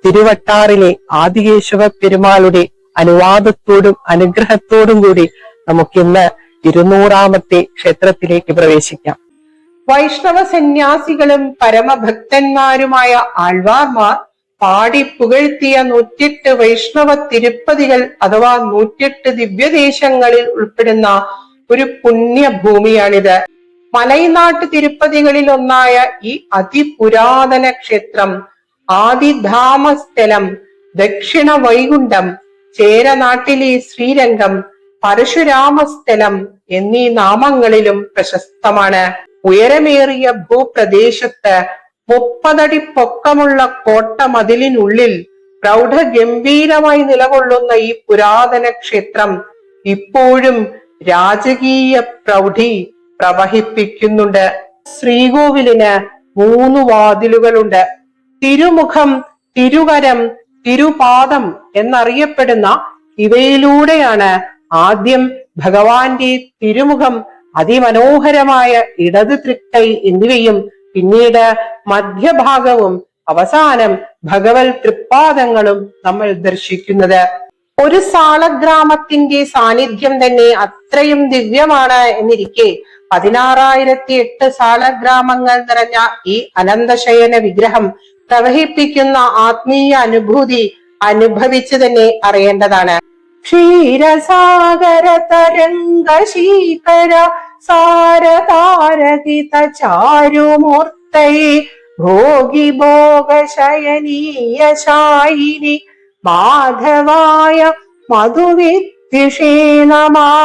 തിരുവട്ടാറിലെ ആദികേശവ പെരുമാളുടെ അനുവാദത്തോടും അനുഗ്രഹത്തോടും കൂടി നമുക്കിന്ന് 200ാമത്തെ ക്ഷേത്രത്തിലേക്ക് പ്രവേശിക്കാം. വൈഷ്ണവ സന്യാസികളും പരമഭക്തന്മാരുമായ ആൾവാർമാർ പാടി പുകഴ്ത്തിയ 108 വൈഷ്ണവ തിരുപ്പതികൾ അഥവാ 108 ദിവ്യദേശങ്ങളിൽ ഉൾപ്പെടുന്ന ഒരു പുണ്യഭൂമിയാണിത്. മലൈനാട്ട് തിരുപ്പതികളിൽ ഒന്നായ ഈ അതിപുരാതന ക്ഷേത്രം ആദിധാമസ്ഥലം, ദക്ഷിണ വൈകുണ്ഠം, ചേരനാട്ടിലെ ശ്രീരംഗം, പരശുരാമസ്ഥലം എന്നീ നാമങ്ങളിലും പ്രശസ്തമാണ്. ഉയരമേറിയ ഭൂപ്രദേശത്ത് 30 അടി പൊക്കമുള്ള കോട്ട മതിലിനുള്ളിൽ പ്രൗഢഗംഭീരമായി നിലകൊള്ളുന്ന ഈ പുരാതന ക്ഷേത്രം ഇപ്പോഴും രാജകീയ പ്രൗഢി പ്രവഹിപ്പിക്കുന്നുണ്ട്. ശ്രീകോവിലിന് 3 വാതിലുകളുണ്ട്. തിരുമുഖം, തിരുകരം, തിരുപാദം എന്നറിയപ്പെടുന്ന ഇവയിലൂടെയാണ് ആദ്യം ഭഗവാന്റെ തിരുമുഖം, അതിമനോഹരമായ ഇടത് തൃക്കൈ എന്നിവയും പിന്നീട് മധ്യഭാഗവും അവസാനം ഭഗവത് തൃപ്പാദങ്ങളും നമ്മൾ ദർശിക്കുന്നത്. ഒരു സാളഗ്രാമത്തിന്റെ സാന്നിധ്യം തന്നെ അത്രയും ദിവ്യമാണ് എന്നിരിക്കെ 16,008 സാളഗ്രാമങ്ങൾ നിറഞ്ഞ ഈ അനന്തശയന വിഗ്രഹം പ്രവഹിപ്പിക്കുന്ന ആത്മീയ അനുഭൂതി അനുഭവിച്ചു തന്നെ അറിയേണ്ടതാണ്. ക്ഷീരസാഗര തരംഗ ശീകര സാരതാരകിത ചാരുമൂർത്തയെ ഭോഗി ഭോഗശയനീയ ശായിനി മാധവായ മധുവിദ്വിഷേ നമഃ.